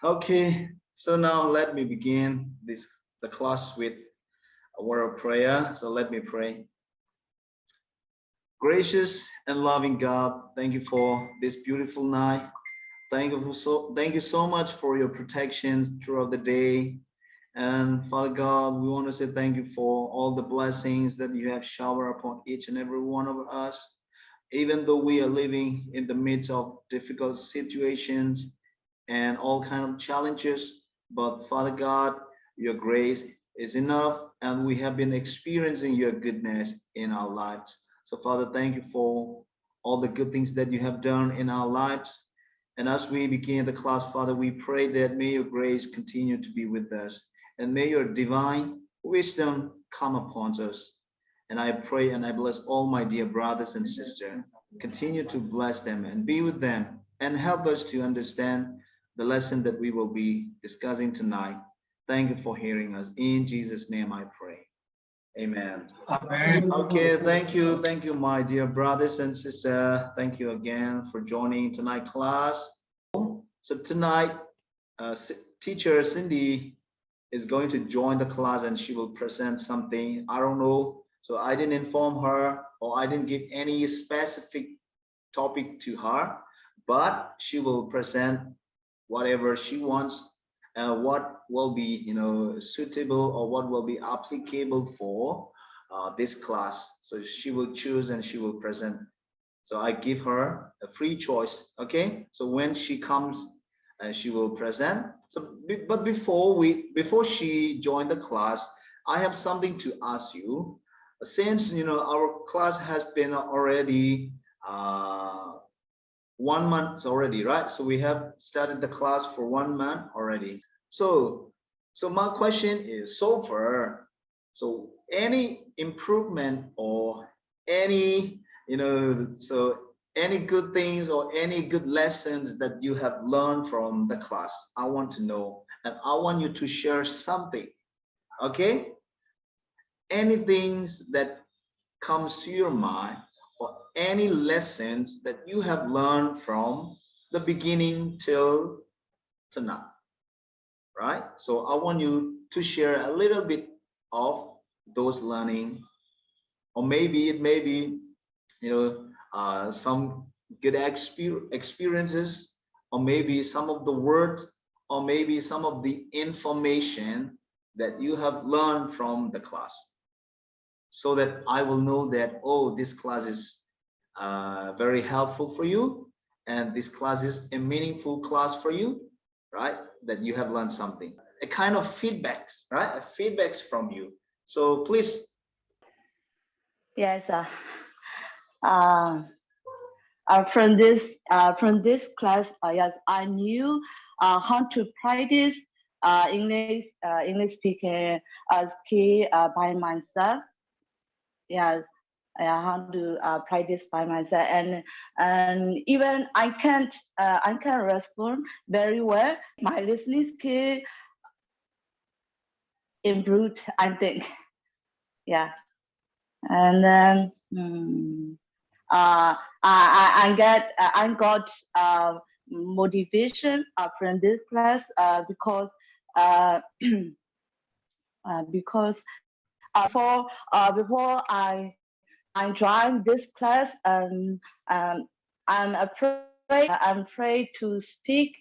Okay, so now let me begin the class with a word of prayer. So let me pray. Gracious and loving God, thank you for this beautiful night. Thank you so much for your protections throughout the day. And Father God, we want to say thank you for all the blessings that you have showered upon each and every one of us. Even though we are living in the midst of difficult situations and all kind of challenges, but Father God, your grace is enough, and we have been experiencing your goodness in our lives. So Father, thank you for all the good things that you have done in our lives. And as we begin the class, Father, we pray that may your grace continue to be with us, and may your divine wisdom come upon us. And I pray and I bless all my dear brothers and sisters. Continue to bless them and be with them and help us to understand the lesson that we will be discussing tonight. Thank you for hearing us. In Jesus' name I pray. Amen. Amen. Okay, thank you, my dear brothers and sisters. Thank you again for joining tonight class. So tonight, teacher Cindy is going to join the class and she will present something. I don't know. So I didn't inform her or I didn't give any specific topic to her, but she will present whatever she wants, what will be, suitable or what will be applicable for this class. So she will choose and she will present. So I give her a free choice. Okay. So when she comes, she will present. So, but before she joined the class, I have something to ask you. Since our class has been already 1 month already, right? So we have started the class for 1 month already. So my question is, so far, so any improvement or any, so any good things or any good lessons that you have learned from the class? I want to know, and I want you to share something. Okay? Anything that comes to your mind, or any lessons that you have learned from the beginning till tonight, right? So I want you to share a little bit of those learning, or maybe it may be, some good experiences, or maybe some of the words, or maybe some of the information that you have learned from the class, so that I will know that, oh, this class is very helpful for you, and this class is a meaningful class for you, right? That you have learned something, a kind of feedbacks, right? A feedbacks from you. So please. Yes. Uh, from this class, yes, I knew how to practice English speaking skill by myself. Yes, how to practice by myself, and even I can respond very well. My listening skill improved, I think. Yeah, and then. I got motivation from this class because before I joined this class, I'm afraid to speak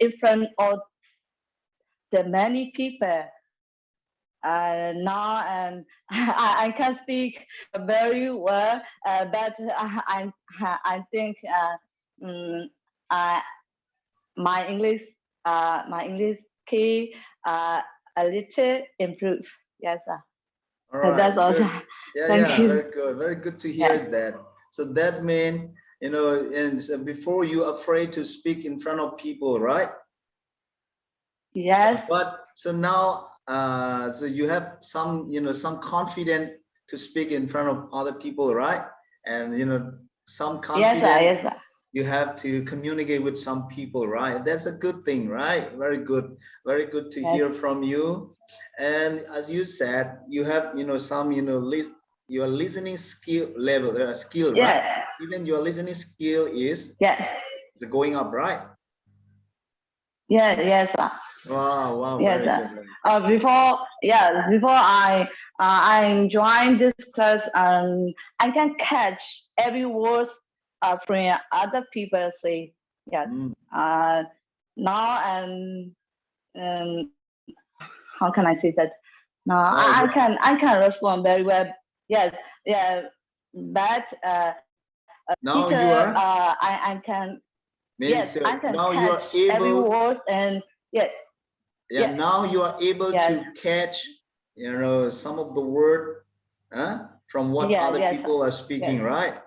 in front of the many people. Now and I can speak very well, but I think my English key a little improve. Yes, All right, that's all. Yeah, Thank you. very good to hear that. So that means, and so before you afraid to speak in front of people, right? Yes. But so now, so you have some, some confidence to speak in front of other people, right? And some confidence. Yes. You have to communicate with some people, right? That's a good thing, right? Very good to hear from you. And as you said, you have some your listening skill level, skill, right? Even your listening skill is Is it going up, right? Yes, Wow, wow, yes. very good. Before I joined this class, I can catch every word from other people say. Yes. Mm. Now and how can I say that? Now Now you I can respond very well. Yes, yeah. But now teacher, you are I can, yes, means I can now you catch are every able, word and yes, yeah, yes, now you are able yes, to catch, some of the word, from what other yes, people are yes, speaking, right?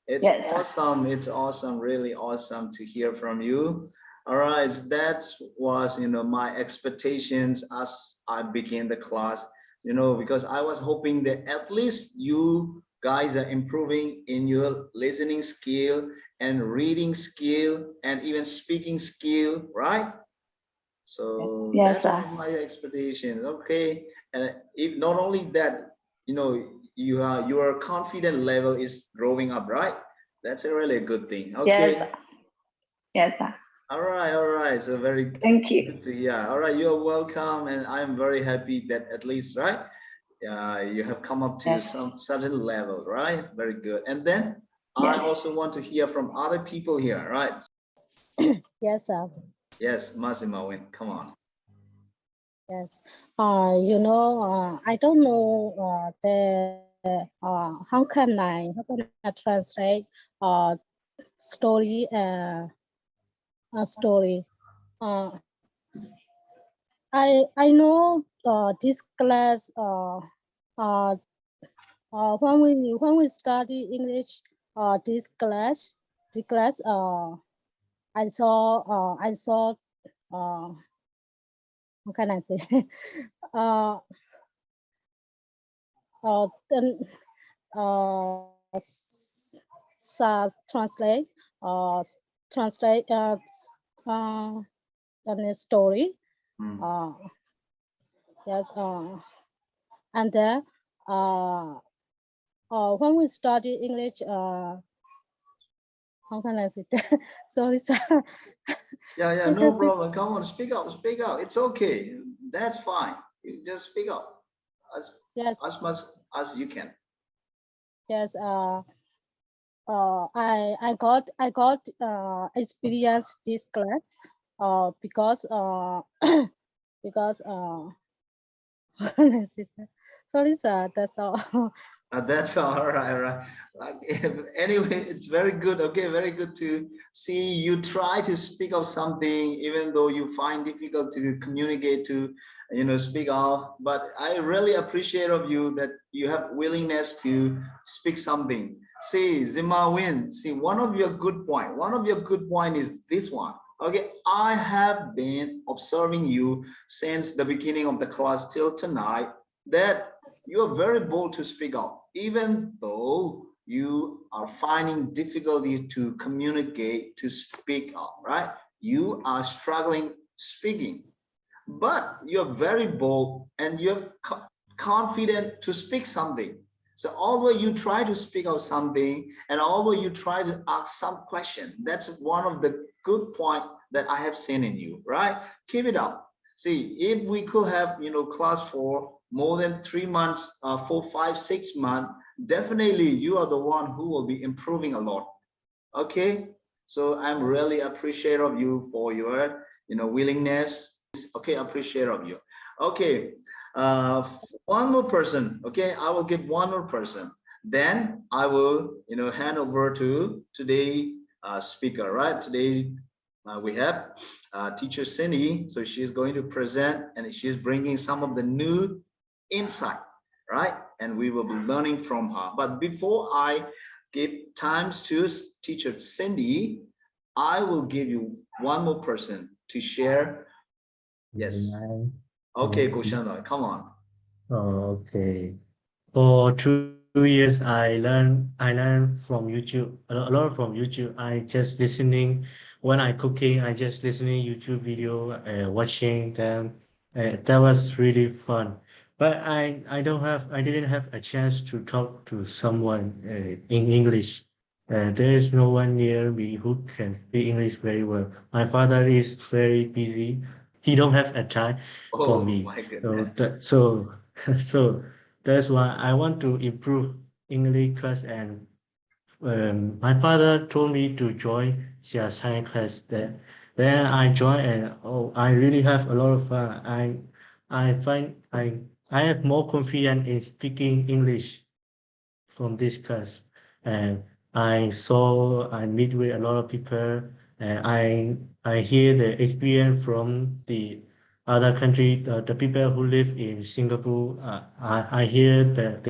It's yes, awesome. It's awesome, really awesome to hear from you. All right, that was, my expectations as I began the class, because I was hoping that at least you guys are improving in your listening skill and reading skill and even speaking skill, right? So yes, that was my expectation. Okay, and if not only that, your confident level is growing up, right? That's a really good thing. yes, Okay. yes. All right, all right. So very Thank you. good to hear. All right, you're welcome, and I'm very happy that at least, right? You have come up to Yes, some certain level, right? Very good. And then I yes, also want to hear from other people here, right? Yes, Yes, Massimo, come on. yes. I don't know how can I translate story a story. Uh, I know this class when we study English this class I saw how can I say uh then translate uh translate uh a story Mm. yes and then when we study English how can I say that? Sorry sir. Yeah, yeah, You can no say problem. Come on, speak up, speak out. It's okay. That's fine. You just speak up as yes as much as you can. yes I got experience this class because because sorry sir, that's all. That's all right, all right. Like, anyway, it's very good. Okay, very good to see you try to speak of something, even though you find difficult to communicate to, speak of. But I really appreciate of you that you have willingness to speak something. See, Zima Win. See, one of your good point. One of your good point is this one. Okay, I have been observing you since the beginning of the class till tonight. That you are very bold to speak out, even though you are finding difficulty to communicate, to speak out, right? You are struggling speaking, but you're very bold and you're confident to speak something. So although you try to speak out something and although you try to ask some question, that's one of the good point that I have seen in you, right? Keep it up. See, if we could have, class for more than 3 months, 4, 5, 6 months, definitely you are the one who will be improving a lot. Okay, so I'm Yes. really appreciative of you for your, willingness. Okay, appreciate of you. Okay, one more person. Okay, I will give one more person. Then I will, hand over to today speaker. Right, today we have teacher Cindy. So she's going to present and she's bringing some of the new insight, right? And we will be learning from her. But before I give times to teacher Cindy, I will give you one more person to share. Yes. Okay, Kushana, come on. Okay. For 2 years, I learned from YouTube a lot from YouTube. I just listening when I cooking. I just listening YouTube video, watching them. That was really fun. But I didn't have a chance to talk to someone in English. There is no one near me who can speak English very well. My father is very busy. He don't have a time for Oh me. my So goodness. so that's why I want to improve English class. And my father told me to join Xia science class. Then I joined, and oh, I really have a lot of fun. I find I have more confidence in speaking English from this class. And I meet with a lot of people, and I hear the experience from the other country, the people who live in Singapore. I hear their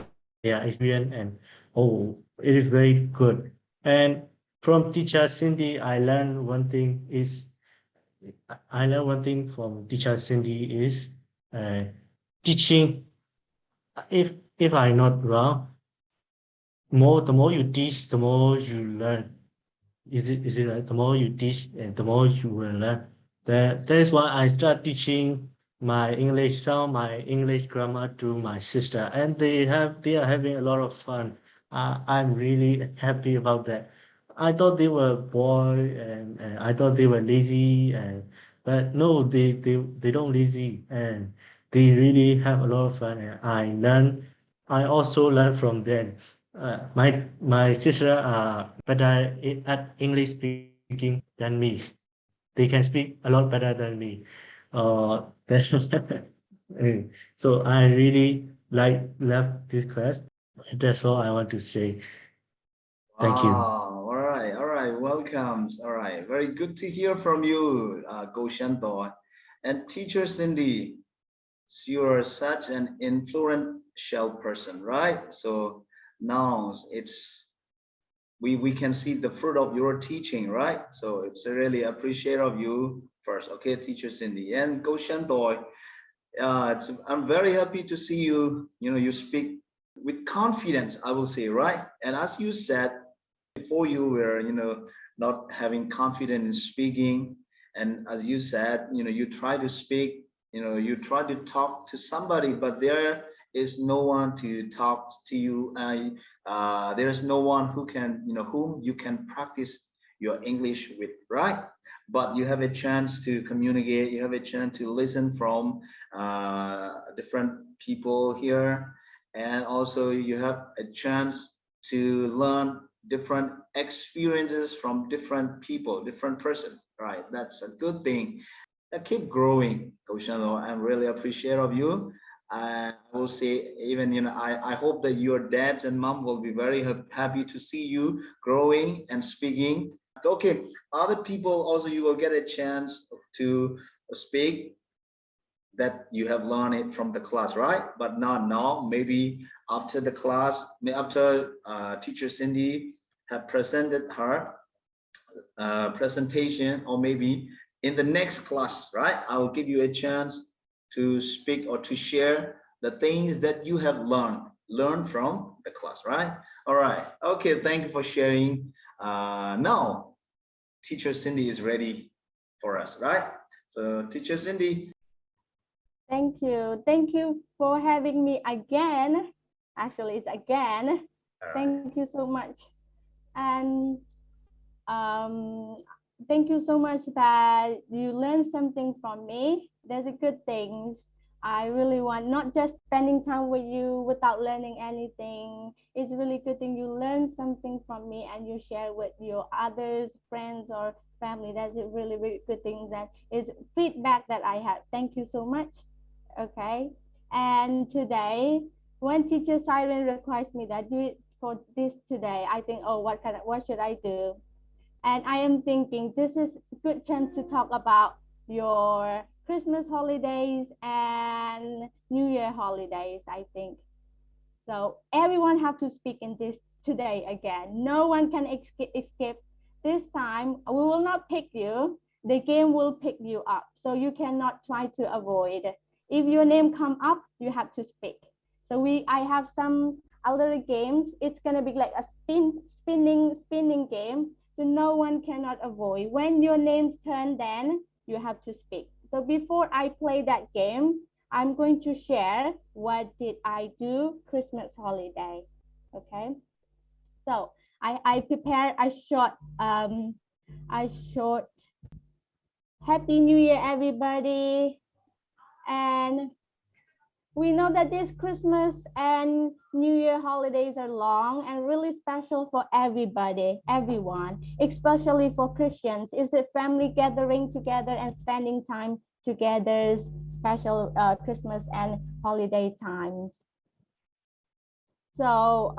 experience, and oh, it is very good. And from teacher Cindy, I learned one thing from teacher Cindy is uh, teaching. If I'm not wrong, the more you teach, the more you learn. Is it right? The more you teach, and the more you will learn. That is why I start teaching my English grammar to my sister, and they are having a lot of fun. I'm really happy about that. I thought they were bored, and I thought they were lazy, but no, they don't lazy, and they really have a lot of fun. And I also learn from them. My sister are better at English speaking than me. They can speak a lot better than me. That's so I really love this class. That's all I want to say. Thank you. Wow. All right. Welcomes. All right. Very good to hear from you, Go Shanto. And teacher Cindy, you are such an influential person, right? So now it's we can see the fruit of your teaching, right? So it's really appreciate of you first, okay, teacher Cindy. And Go Shanto, I'm very happy to see you. You know, you speak with confidence, I will say, right? And as you said before, you were, not having confidence in speaking, and as you said, you try to speak, you try to talk to somebody, but there is no one to talk to you. There is no one who can, whom you can practice your English with, right? But you have a chance to communicate, you have a chance to listen from different people here, and also you have a chance to learn different experiences from different people, different person, right? That's a good thing. Keep growing, Koshano. I'm really appreciative of you. I will say, even, I hope that your dads and mom will be very happy to see you growing and speaking. Okay, other people also, you will get a chance to speak, that you have learned it from the class, right? But not now, maybe after the class, after teacher Cindy have presented her presentation, or maybe in the next class, right? I will give you a chance to speak or to share the things that you have learned from the class, right? All right. Okay, thank you for sharing. Now, teacher Cindy is ready for us, right? So teacher Cindy. Thank you. Thank you for having me again. Actually, it's again. All right. Thank you so much. And um, thank you so much that you learned something from me. That's a good thing. I really want not just spending time with you without learning anything. It's really good thing you learn something from me and you share with your others, friends or family. That's a really, really good thing. That is feedback that I have. Thank you so much. Okay. And today, when teacher Siren requires me that do it for this today, I think, oh, what should I do? And I am thinking this is a good chance to talk about your Christmas holidays and New Year holidays, I think. So everyone have to speak in this today again. No one can escape. This time, we will not pick you. The game will pick you up. So you cannot try to avoid. If your name come up, you have to speak. So I have some other games. It's gonna be like a spinning game. So no one cannot avoid. When your name's turn, then you have to speak. So before I play that game, I'm going to share what did I do Christmas holiday. Okay. So I prepared a short Happy New Year, everybody. And we know that this Christmas and New Year holidays are long and really special for everybody, everyone, especially for Christians. It's a family gathering together and spending time together, special Christmas and holiday times. So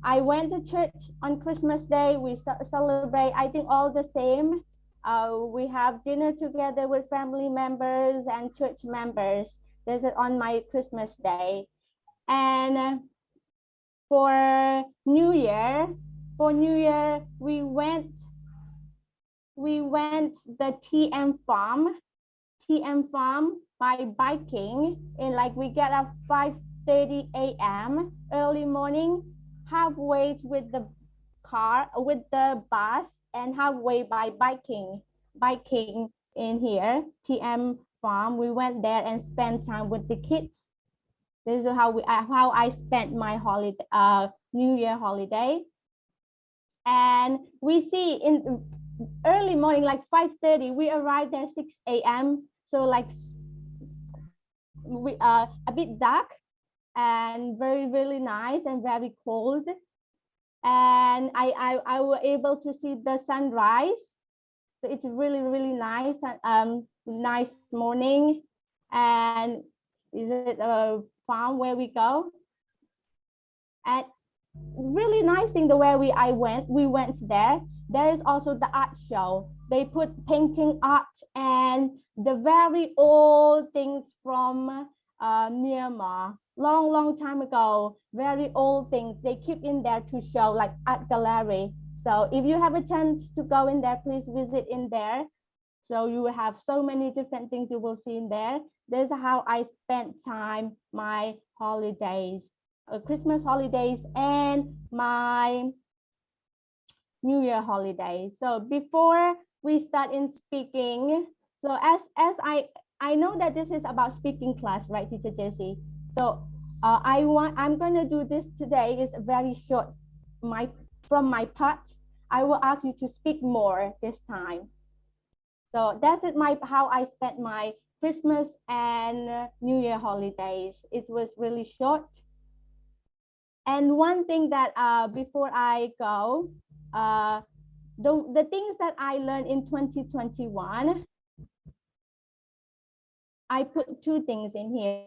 I went to church on Christmas Day. We celebrate, I think, all the same. We have dinner together with family members and church members. This is on my Christmas Day. And for New Year, we went the TM farm by biking, and like we get up 5:30 a.m. early morning, halfway with the bus, and halfway by biking in here, TM farm. We went there and spent time with the kids. This is how I spent my holiday, New Year holiday. And we see in early morning, like 5:30, we arrived there 6 a.m. So like we a bit dark and very, really nice and very cold. And I was able to see the sunrise. So it's really, really nice, nice morning. And is it a farm where we go? And really nice thing, the way we went there. There is also the art show. They put painting art and the very old things from Myanmar, long time ago, very old things they keep in there to show, like art gallery. So if you have a chance to go in there, please visit in there. So you will have so many different things you will see in there. This is how I spent time, my holidays, Christmas holidays and my New Year holidays. So before we start in speaking, so as I know that this is about speaking class, right, Teacher Jessie? So I'm gonna do this today. Is very short. From my part, I will ask you to speak more this time. So that's it. How I spent my Christmas and New Year holidays. It was really short. And one thing that before I go, the things that I learned in 2021, I put two things in here.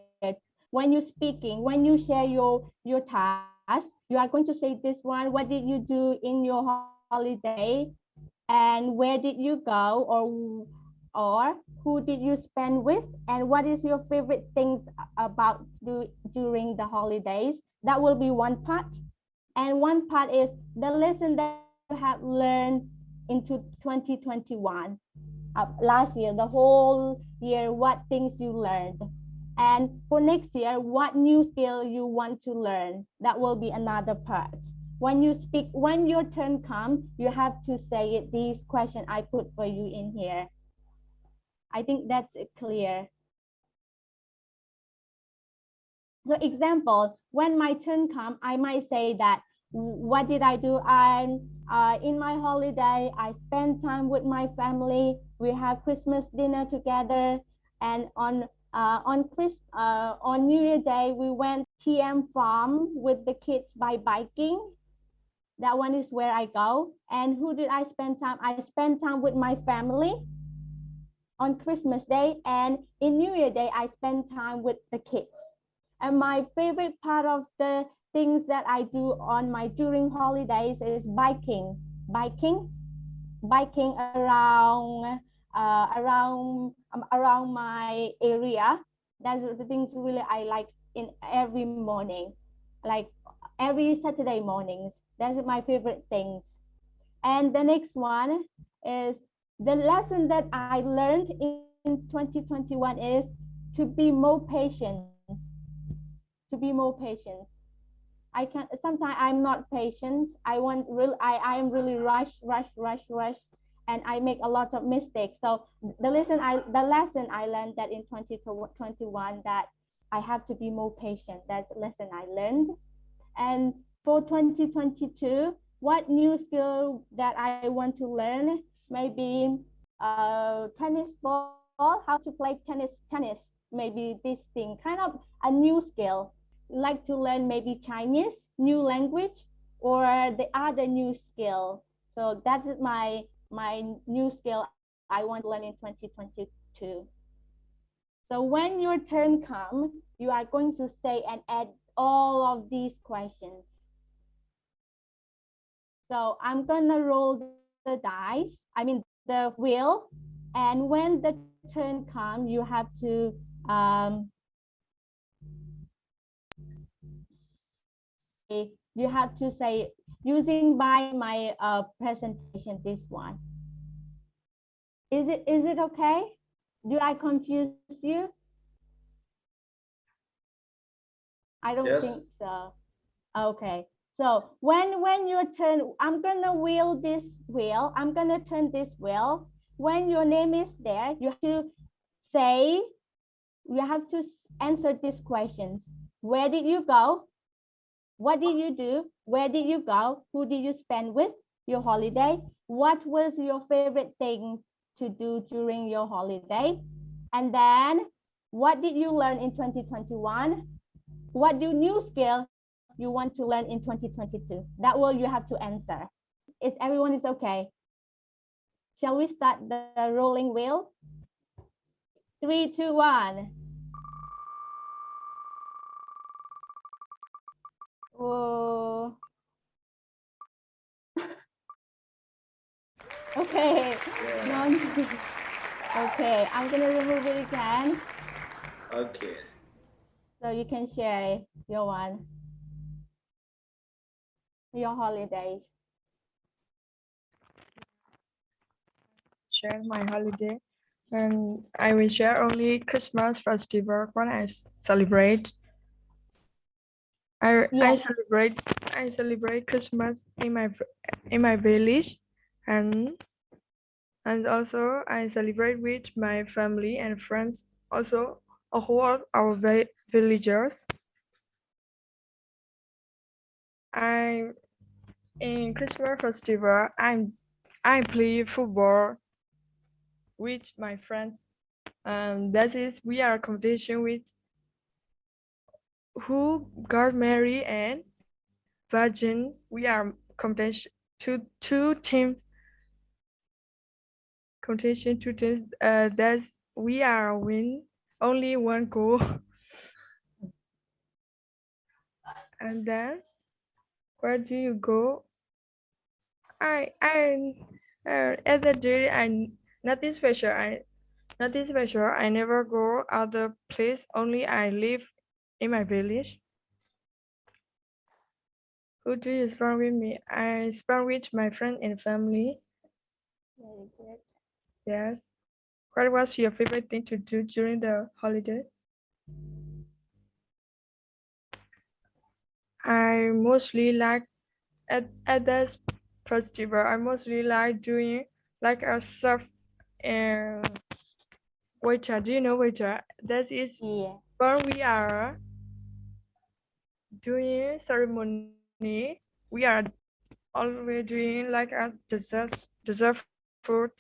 When you're speaking, when you share your task, you are going to say this one. What did you do in your holiday? And where did you go, or who did you spend with, and what is your favorite things about during the holidays? That will be one part. And one part is the lesson that you have learned into 2021, last year, the whole year, what things you learned. And for next year, what new skill you want to learn. That will be another part. When you speak, when your turn comes, you have to say it. These questions I put for you in here. I think that's clear. So example, when my turn comes, I might say that, what did I do? In my holiday, I spent time with my family. We have Christmas dinner together. And on New Year Day, we went TM farm with the kids by biking. That one is where I go. And who did I spend time? I spent time with my family on Christmas Day, and in New Year Day, I spend time with the kids. And my favorite part of the things that I do on my during holidays is biking around around my area. That's the things really I like in every morning, like every Saturday mornings. That's my favorite things. And the next one is the lesson that I learned in 2021 is to be more patient. To be more patient. Sometimes I'm not patient. I am really rush, and I make a lot of mistakes. So the lesson I learned that in 2021 that I have to be more patient. That's the lesson I learned. And for 2022, what new skill that I want to learn? Maybe tennis ball, how to play tennis. Maybe this thing, kind of a new skill. Like to learn maybe Chinese, new language, or the other new skill. So that is my new skill I want to learn in 2022. So when your turn comes, you are going to say and add all of these questions. So I'm gonna roll the dice, the wheel, and when the turn comes, you have to say using by my presentation this one. Is it okay? Do I confuse you? I don't Yes. think so. Okay. So when your turn, I'm gonna wheel this wheel. I'm gonna turn this wheel. When your name is there, you have to say, you have to answer these questions. Where did you go? What did you do? Where did you go? Who did you spend with your holiday? What was your favorite thing to do during your holiday? And then what did you learn in 2021? What new skill you want to learn in 2022? That will you have to answer. If everyone is okay. Shall we start the rolling wheel? 3, 2, 1. Oh. Okay. Yeah. No. Okay, I'm gonna remove it again. Okay. So you can share your one. Your holidays. Share my holiday, and I will share only Christmas festival when I celebrate. I Yes. celebrate Christmas in my village, and also I celebrate with my family and friends. Also, all our villagers. I in Christmas festival I play football with my friends, and that is we are competition with who got married and virgin. We are competition two teams competition two teams. That's we are win only one goal. And then where do you go? I other day I nothing special. Nothing special. I never go other place. Only I live in my village. Who do you spend with me? I spend with my friend and family. Very good. Yes. What was your favorite thing to do during the holiday? I mostly like at that festival. I mostly like doing like a surf and waiter. Do you know waiter? That is Yeah. when we are doing ceremony. We are always doing like a dessert food,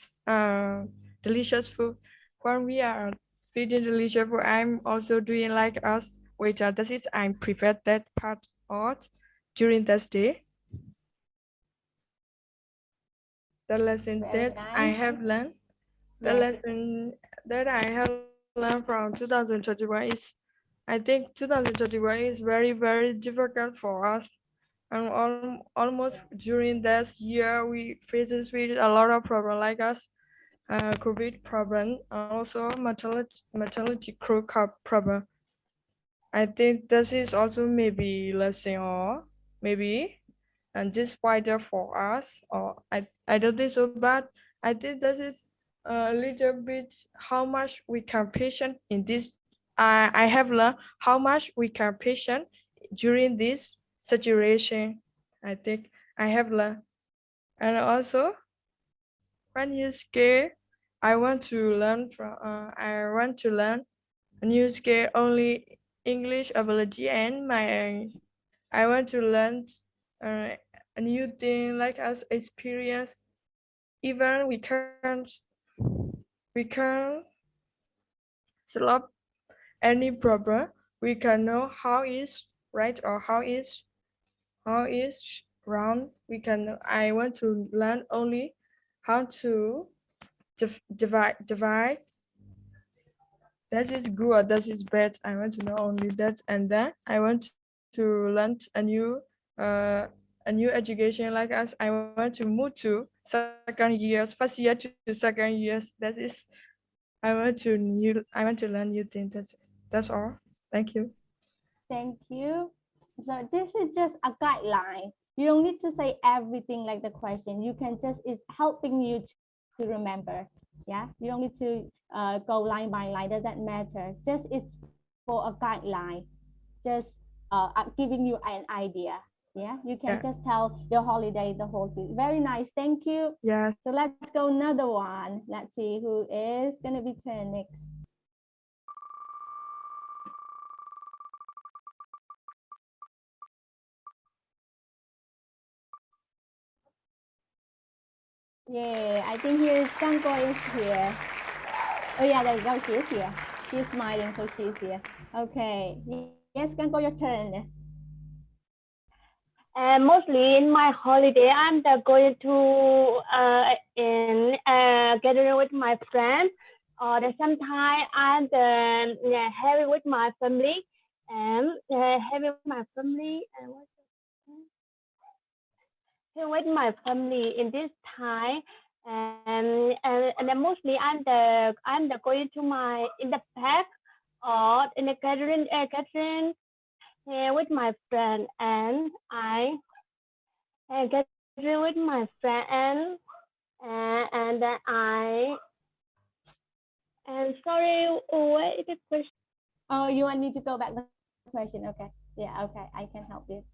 delicious food. When we are feeding delicious food, I'm also doing like us waiter. That is I prefer that part of during that day. The lesson Very that I nice. have learned, the Yes. lesson that I have learned from 2021 is, I think 2021 is very difficult for us. And almost during this year, we faces with a lot of problem like us, COVID problem, and also maternity crew problem. I think this is also maybe lesson or maybe and just wider for us, or I don't think so, but I think this is a little bit how much we can patient in this. I have learned how much we can patient during this situation. I think I have learned. And also when you scale, I want to learn a new skill only English ability, and my I want to learn uh, a new thing, like us experience. Even we can solve any problem. We can know how is right or how is wrong. We can. I want to learn only how to divide. That is good or that is bad. I want to know only that, and then I want to learn a new education like us. I want to move to second years, first year to second years. That is, I want to learn new things. That's all. Thank you. Thank you. So this is just a guideline. You don't need to say everything like the question. You can just, it's helping you to remember. Yeah, you don't need to go line by line. Doesn't matter. Just it's for a guideline. Just giving you an idea. Yeah, you can Yeah. just tell your holiday the whole thing. Very nice. Thank you. Yeah. So let's go another one. Let's see who is gonna be turn next. Yeah, I think here is Kanko is here. Oh yeah, there you go. She is here. She's smiling, so she's here. Okay. Yes, Kanko, your turn. Mostly in my holiday, I'm going to gathering with my friends, or sometimes I'm having with my family, and having with my family and with my family in this time, and then mostly I'm going to my in the park or in the gathering with my friend, and I get with my friend, and then and sorry, what is the question? Oh, you want me to go back the question? Okay. Yeah, okay. I can help you.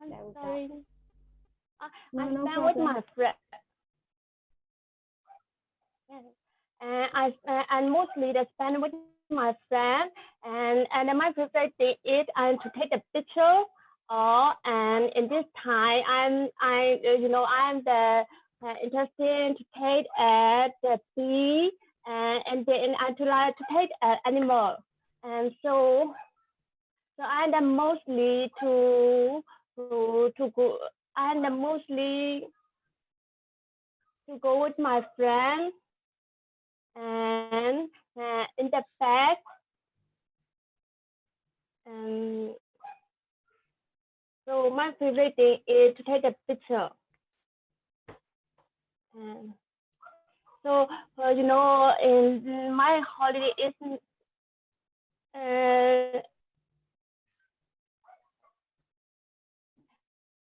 I'm There we go. sorry. No, I no spend with problem. my friend. And mostly I spend with my friend, and my favorite thing is to take a picture. And in this time, I'm interested to take at the sea, and then I to like to take an animal, and so I'm mostly to go. I'm mostly to go with my friend, and in the back, and so my favorite thing is to take a picture. And so in my holiday is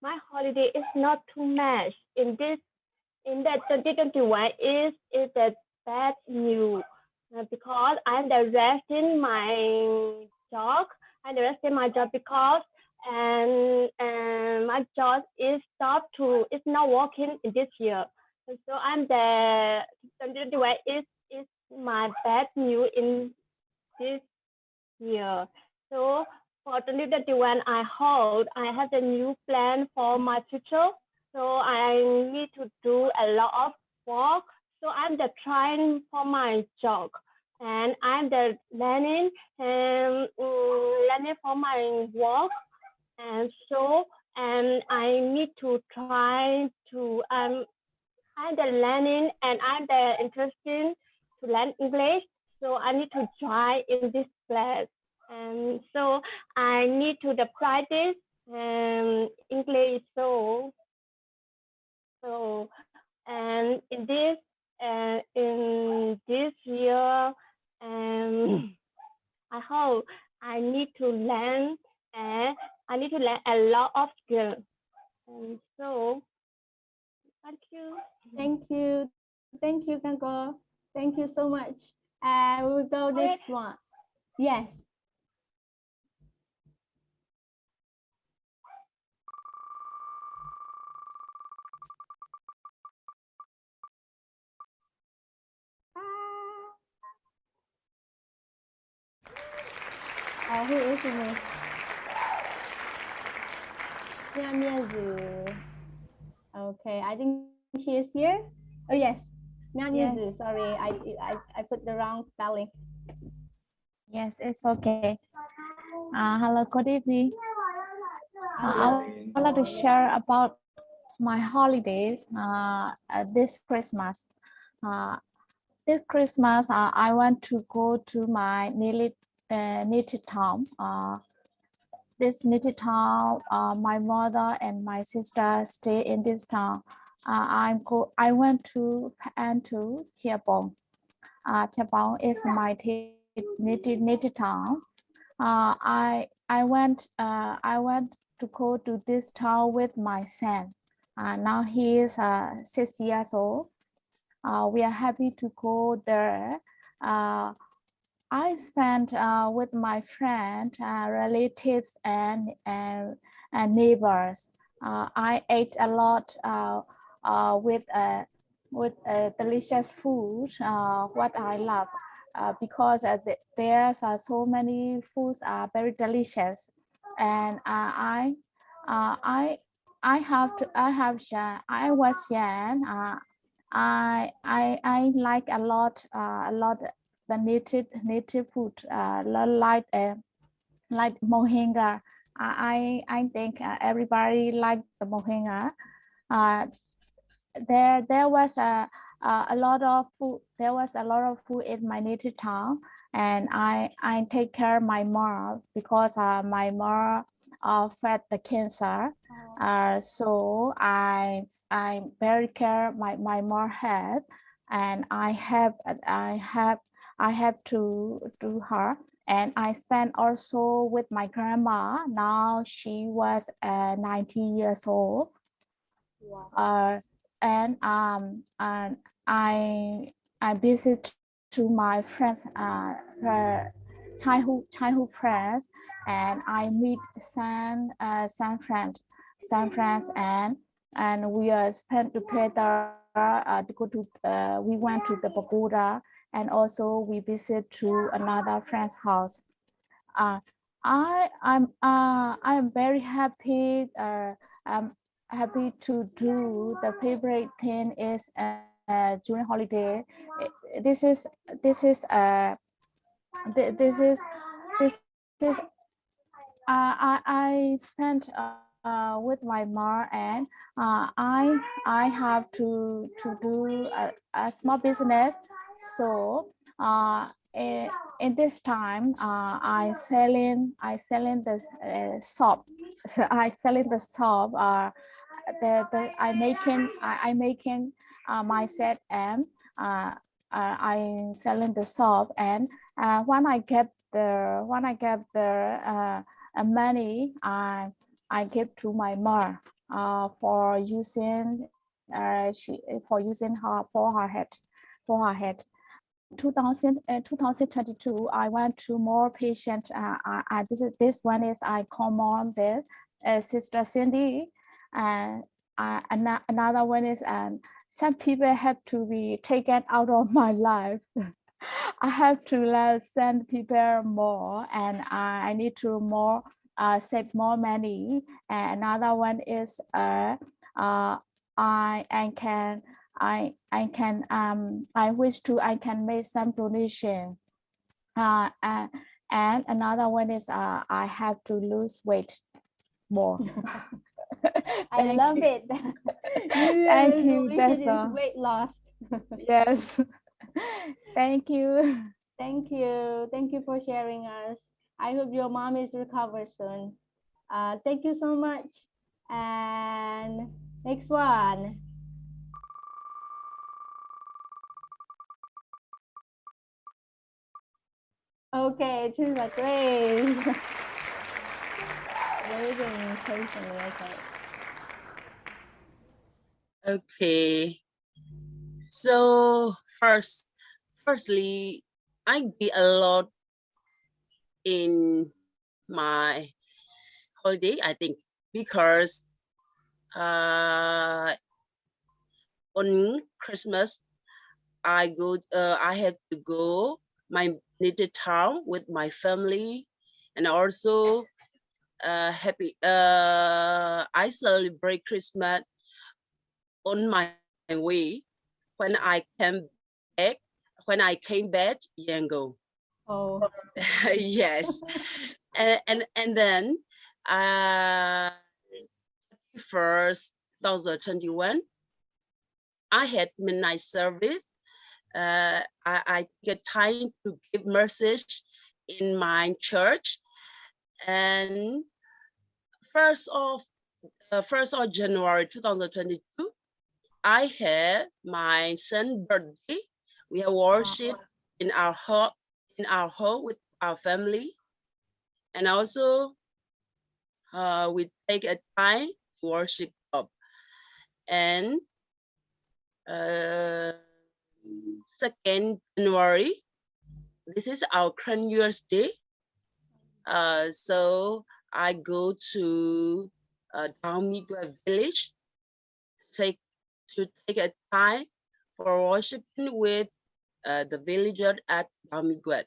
my holiday is not too much in that 2021 is the bad news, because I'm the rest in my job. I'm the rest in my job because and my job is it's not working in this year. And so I'm the 2021 is my bad news in this year. So for 2021, I hope I have a new plan for my future. So I need to do a lot of work. So I'm the trying for my job, and I'm the learning for my work. And so I need to try to I'm the learning, and I'm the interested to learn English. So I need to try in this class, and so I need to practice English. So and in this year, I hope I need to learn. I need to learn a lot of skills. And so thank you. Thank you. Thank you, Kanko. Thank you so much. And we will go next one. Yes. Who is it? Miazu. Okay, I think she is here. Oh yes, Miazu. Yes. Sorry, I put the wrong spelling. Yes, it's okay. Hello, good evening. I would like to share about my holidays this Christmas. Uh, this Christmas, I want to go to my native town. This native town, my mother and my sister stay in this town. I went to Khiabong. Khiabong is my native town. I went to go to this town with my son. Now he is 6 years old. We are happy to go there. I spent with my friend, relatives, and neighbors. I ate a lot with delicious food. What I love. Because there's so many foods are very delicious, and I was young. I like a lot the native food like mohinga. I think everybody like the mohinga. There was a lot of food. There was a lot of food in my native town, and I take care of my mom because my mom fed the cancer. So I very care my mom had, and I have to do her. And I spent also with my grandma. Now she was 90 years old. And I visit to my friends, childhood friends, and I meet some friends, and we spent together to go to we went to the pagoda, and also we visit to another friend's house. I'm very happy. I'm happy to do the favorite thing is during holiday. This is this is this is I spent with my mom, and I have to do a small business. So in this time I selling the shop. So I selling the shop. I making my set, and I selling the shop, and when I get the money, I give to my mom for using her for her head. 2022, I went to more patient. This one is I call mom with Sister Cindy, and another one is some people have to be taken out of my life. I have to send people more, and I need to save more money. And another one is I wish I can make some donation. And another one is I have to lose weight more. I love it. Thank you. That's all. Weight loss. Yes. Thank you. Thank you. Thank you for sharing us. I hope your mom is recovered soon. Thank you so much. And next one. Okay, choose a Grace. Waiting patiently. Okay. Okay. So firstly, I did a lot in my holiday, I think, because on Christmas I had to go my native town with my family, and also I celebrate Christmas on my way when I came back. When I came back, Yangon. Oh, Yes, and then first 2021, I had midnight service. I get time to give message in my church, and first of January 2022, I had my son's birthday. We have worship in our home with our family, and also we take a time to worship God. And 2nd January, this is our New Year's Day. So I go to Daumigwa village to take a time for worshiping with the villager at Daumigwa.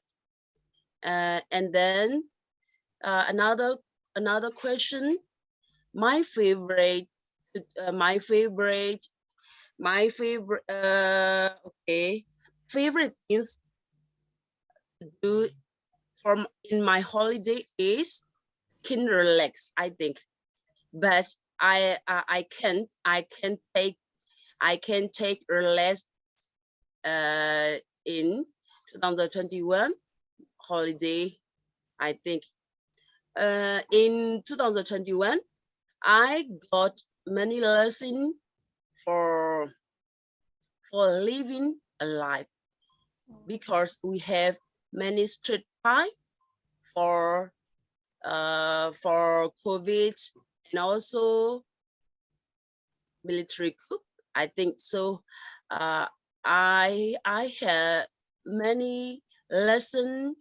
And then another question. My favorite things to do from in my holiday is can relax, I think. But I can take relax in 2021 holiday, I think. In 2021, I got many lessons for living a life, because we have many strict time for COVID and also military coup, I think so. I had many lessons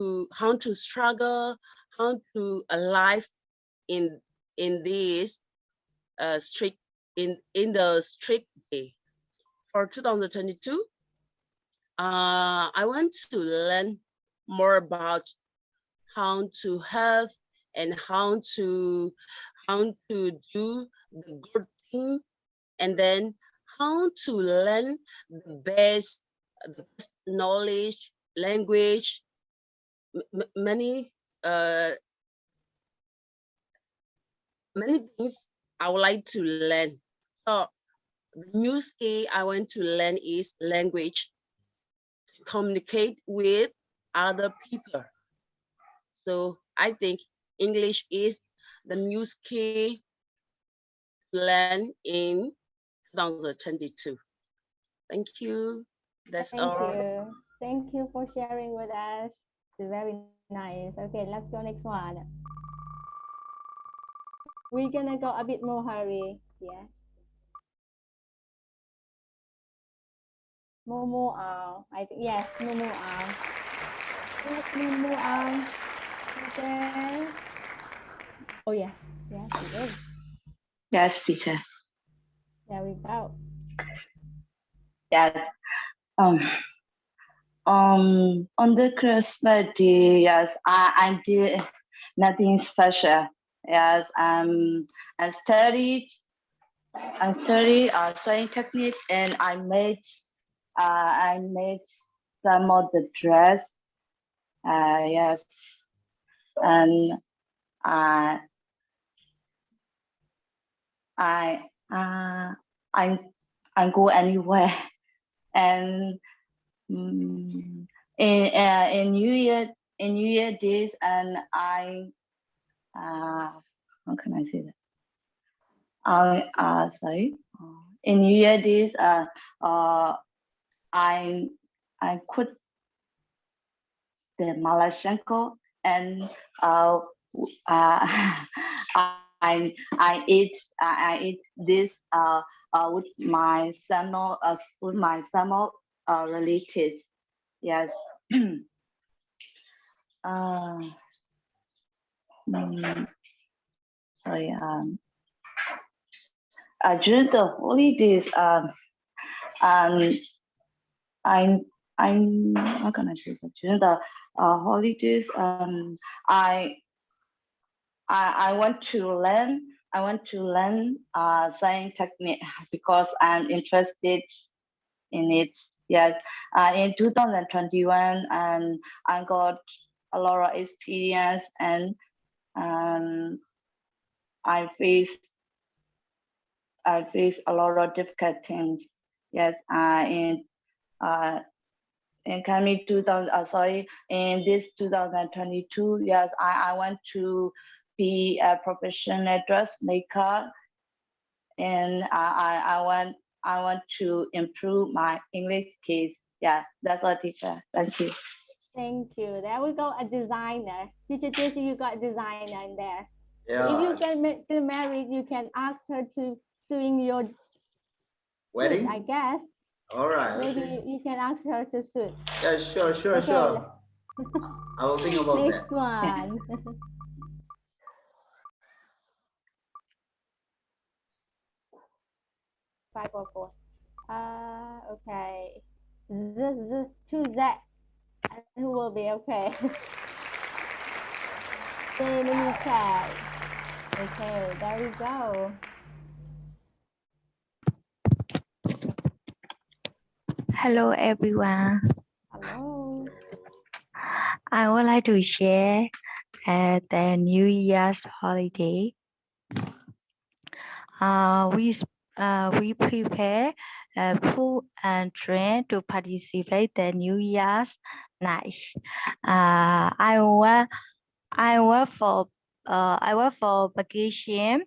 to how to struggle, how to alive in this strict in the strict day. For 2022, I want to learn more about how to help and how to do the good thing, and then how to learn the best knowledge, language, many things I would like to learn. So the new skill I want to learn is language, to communicate with other people. So I think English is the new skill to learn in 2022. Thank you. That's thank all. you. Thank you for sharing with us. It's very nice. Okay, let's go next one. We're gonna go a bit more hurry. Yeah. Momo I think yes, Momo Yes, Momo okay. Oh yes, yes, it is. Yes, teacher. There we go. Yes. On the Christmas day, yes, I did nothing special. Yes, I studied sewing technique, and I made some of the dress. Yes, and I go anywhere, and in New Year days, and I how can I say that? Sorry. In New Year days, I quit the Malashenko, and I eat this with my son relatives. Yes. Sorry. During the holidays, I'm how can I say that? During the holidays, I want to learn. I want to learn sewing technique because I'm interested in it. Yes, in 2021, and I got a lot of experience, and I faced a lot of difficult things. Yes, in coming 2000, in this 2022, yes, I want to be a professional dressmaker, and I want to improve my English skills. Yeah, that's all, teacher. Thank you. Thank you. There we go, a designer. Teacher Jesse, you got designer in there. Yeah. If you get married, you can ask her to sewing your Wedding? suit, I guess. All right. Maybe Okay. you can ask her to suit. Yeah, sure. Okay. I will think about Next that. one. Five or four. Okay. To that. Who will be okay? Then let me check. Okay, there we go. Hello everyone. Hello. I would like to share the New Year's holiday. We prepare food and drink to participate the New Year's night. I went for vacation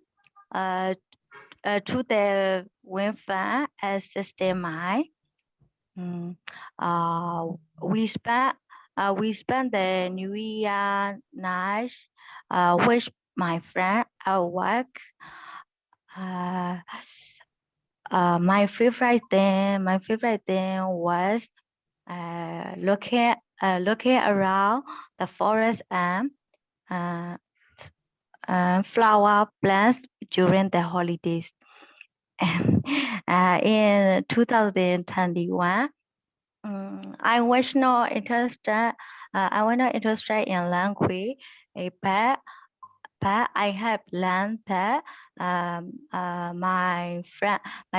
to the wind farm at Sister Mai. We spent the New Year night with my friend at work. My favorite thing was looking around the forest and flower plants during the holidays. In 2021, I was not interested. I was not interested in language, but I have learned that my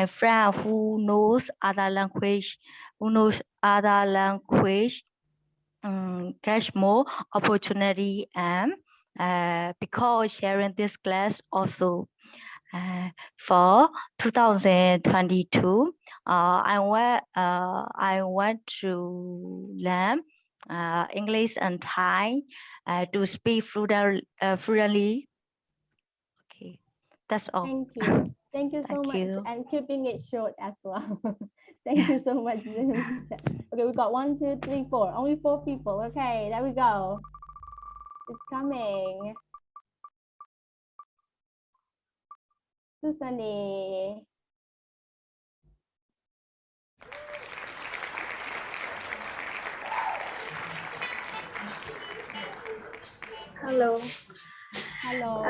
friend who knows other language, gets more opportunity, and because sharing this class also. For 2022, I want to learn English and Thai to speak fluently. Okay, that's all. Thank you. Thank you so Thank much, you. and keeping it short as well. Thank you so much. Okay, we got 1, 2, 3, 4. Only 4 people. Okay, there we go. It's coming. Susanny. Hello. Hello.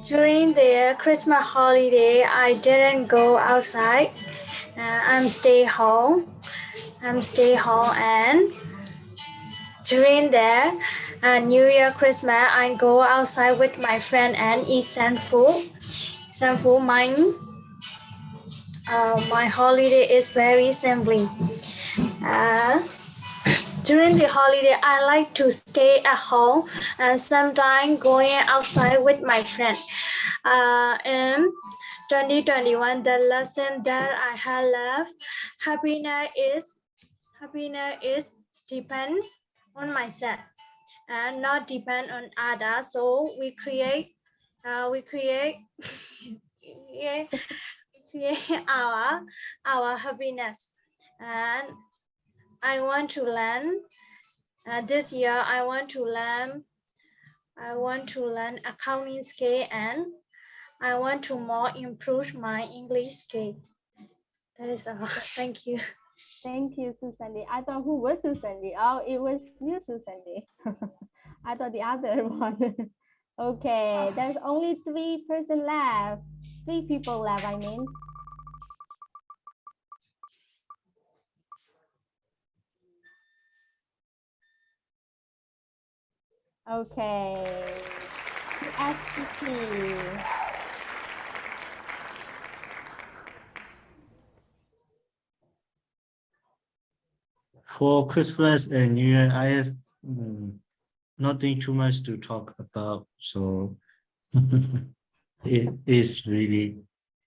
During the Christmas holiday, I didn't go outside. I'm stay home, and during the New Year Christmas, I go outside with my friend and eat some food. My holiday is very simply. During the holiday, I like to stay at home and sometimes going outside with my friend. In 2021, the lesson that I have learned, happiness is depend on myself and not depend on others. So we create our happiness, and I want to learn. This year, I want to learn accounting skill, and I want to more improve my English skill. That is all. Thank you. Thank you, Susanny. I thought who was Susanny? Oh, it was you, Susanny. I thought the other one. Okay, there's only 3 person left. 3 people left, I mean. Okay. SPP. For Christmas and New Year, I have nothing too much to talk about. So it is really,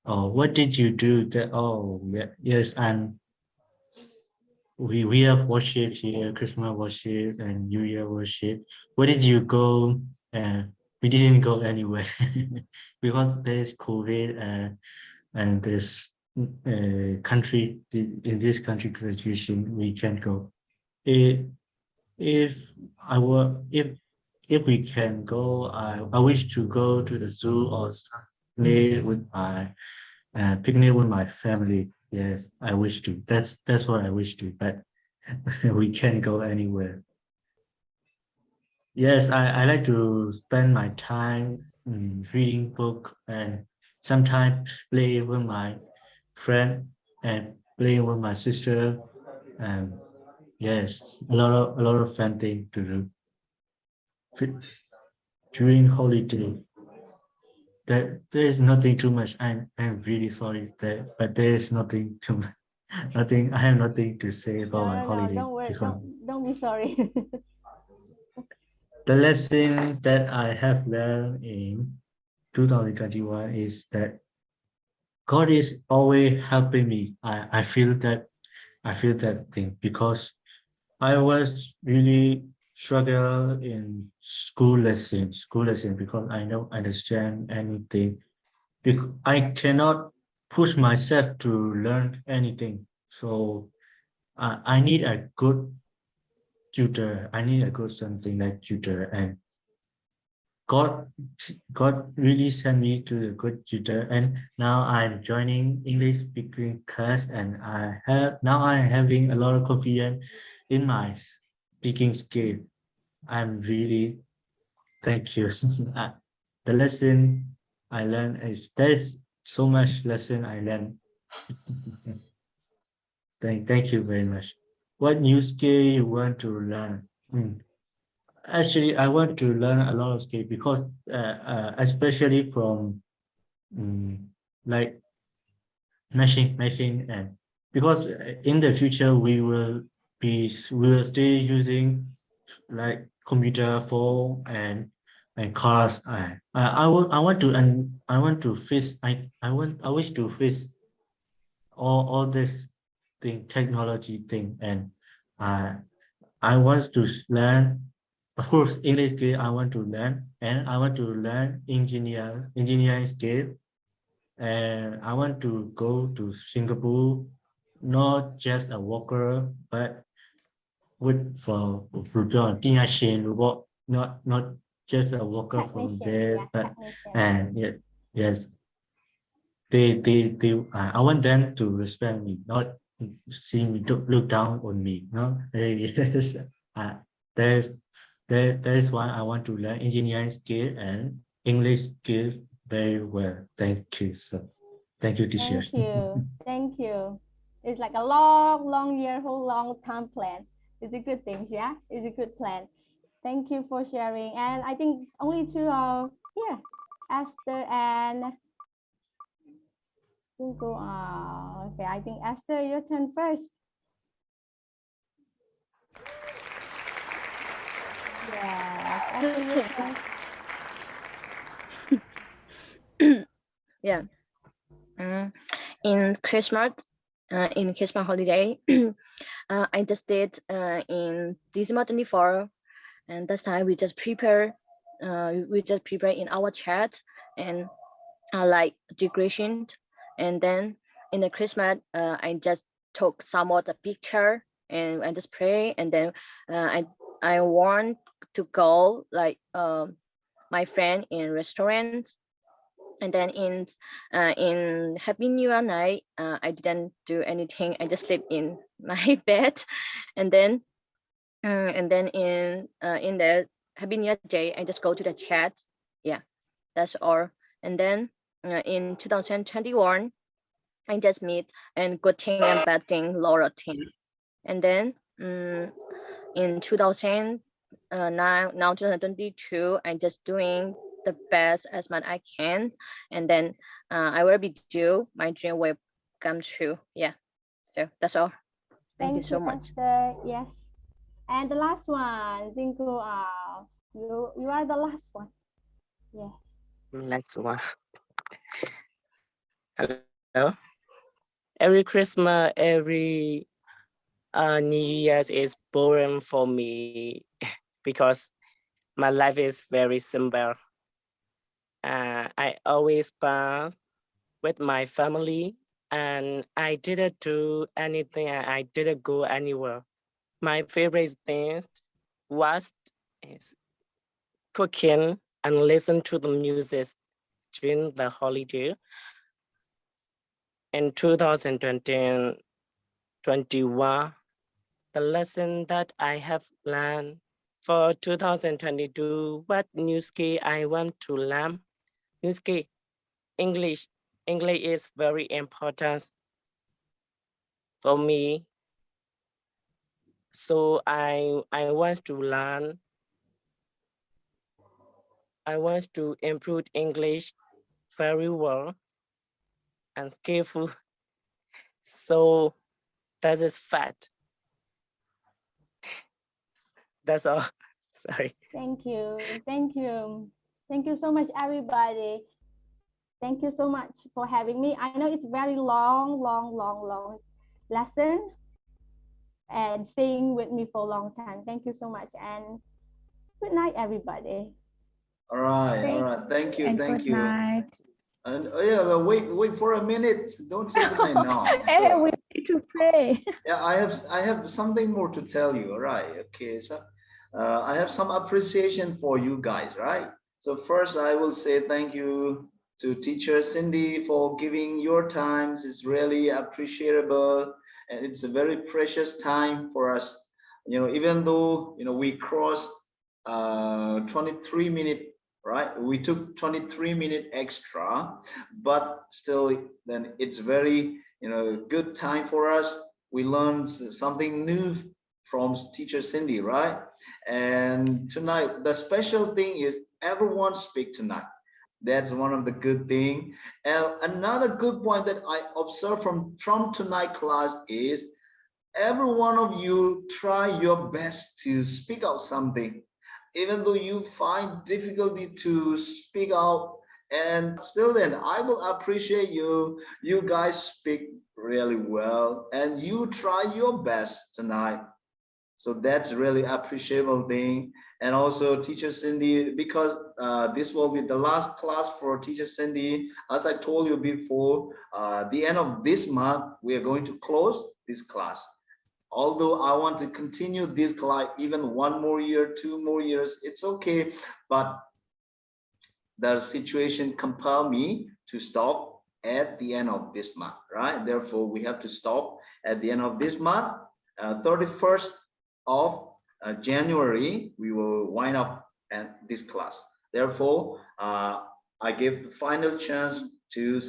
oh, what did you do that? Oh, yeah, yes, and we have worship here, Christmas worship and New Year worship. Where did you go? We didn't go anywhere because there's COVID and this country in this country graduation we can't go. If I were if we can go, I wish to go to the zoo or play with my picnic with my family. Yes, I wish to. That's what I wish to, but we can't go anywhere. Yes, I like to spend my time reading book and sometimes play with my friend and play with my sister. And yes, a lot of fun thing to do during holiday. There is nothing too much. I'm really sorry that, but there is nothing too much. Nothing. I have nothing to say about my No, holiday don't worry. because Don't be sorry. the lesson that I have learned in 2021 is that God is always helping me. I feel that thing because I was really struggle in school lesson because I don't understand anything. I cannot push myself to learn anything. So I need a good tutor. I need a good something like tutor. And God, God really sent me to a good tutor. And now I'm joining English speaking class, and now I'm having a lot of confidence in my speaking skill. I'm really thank you. The lesson I learned is there's so much lesson I learned. Thank you very much. What new skill you want to learn? Actually, I want to learn a lot of skill because especially from like machine and because in the future we will still using like computer phone and cars. I want to and I want to fix I wish to fix all this thing technology thing and uh, I want to learn of course English skill I want to learn and I want to learn engineering skill and I want to go to Singapore not just a worker but with for robot not just a worker from Technician, there yeah, but technician. and yes they I want them to respect me, not see me look down on me. No, yes, there's that is why I want to learn engineering skill and English skill very well. Thank you, sir. Thank you, teacher. Thank you. Thank you. It's like a long year, whole long time plan. It's a good thing, yeah? It's a good plan. Thank you for sharing. And I think only two are here, Esther and Google. Okay, I think Esther, your turn first. Yes, Esther, your turn. Yeah. In Christmas holiday, I just did in December 24, and this time we just prepare in our chat and like decoration, and then in the Christmas I just took some of the picture and I just pray, and then I want to go like my friend in restaurants. And then in Happy New Year night, I didn't do anything. I just sleep in my bed, and then in the Happy New Year day, I just go to the chat. Yeah, that's all. And then in 2021, I just meet and good thing and bad thing, Laura thing. And then in 2022, I just doing the best as much I can, and then I will be do my dream will come true. Yeah, so that's all. Thank you so much. Esther. Yes. And the last one, Zinko, you are the last one. Yeah. Next one. Hello. Every Christmas, every New Year's is boring for me because my life is very simple. I always pass with my family, and I didn't do anything. I didn't go anywhere. My favorite things was is cooking and listen to the music during the holiday. In 2021, the lesson that I have learned for 2022, what new skill I want to learn? New skill, English. English is very important for me. So I want to learn. I want to improve English very well and skillful. So that is fact. That's all. Sorry. Thank you. Thank you. Thank you so much, everybody. Thank you so much for having me. I know it's very long lesson and staying with me for a long time. Thank you so much, and good night, everybody. All right. Thank you. And Thank good you. night. And yeah, well, wait for a minute. Don't say goodnight now. Hey, So, we need to pray. yeah, I have something more to tell you. All right. Okay. So I have some appreciation for you guys, right? So first I will say thank you to teacher Cindy for giving your time. It's really appreciable, and it's a very precious time for us. You know, even though, you know, we crossed 23 minutes, right? We took 23 minutes extra, but still then it's very, you know, good time for us. We learned something new from teacher Cindy, right? And tonight the special thing is everyone speak tonight. That's one of the good thing. Another good point that I observed from tonight class is every one of you try your best to speak out something, even though you find difficulty to speak out. And still then I will appreciate you guys speak really well and you try your best tonight. So that's really appreciable thing. And also teacher Cindy, because this will be the last class for teacher Cindy. As I told you before, the end of this month we are going to close this class. Although I want to continue this class even 1 more year, 2 more years, it's okay, but the situation compel me to stop at the end of this month, right? Therefore we have to stop at the end of this month. 31st of January we will wind up at this class. Therefore I give the final chance to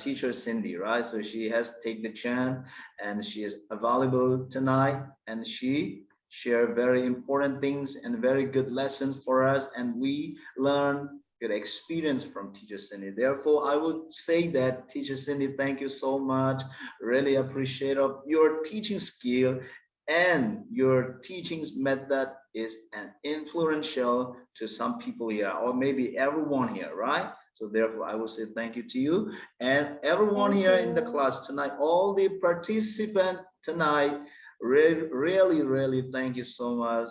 teacher Cindy, right? So she has take the chance and she is available tonight, and she share very important things and very good lessons for us, and we learn good experience from teacher Cindy. Therefore I would say that teacher Cindy, thank you so much. Really appreciate of your teaching skill, and your teaching method is an influential to some people here, or maybe everyone here, right? So therefore I will say thank you to you and everyone here in the class tonight, all the participants tonight. Really thank you so much.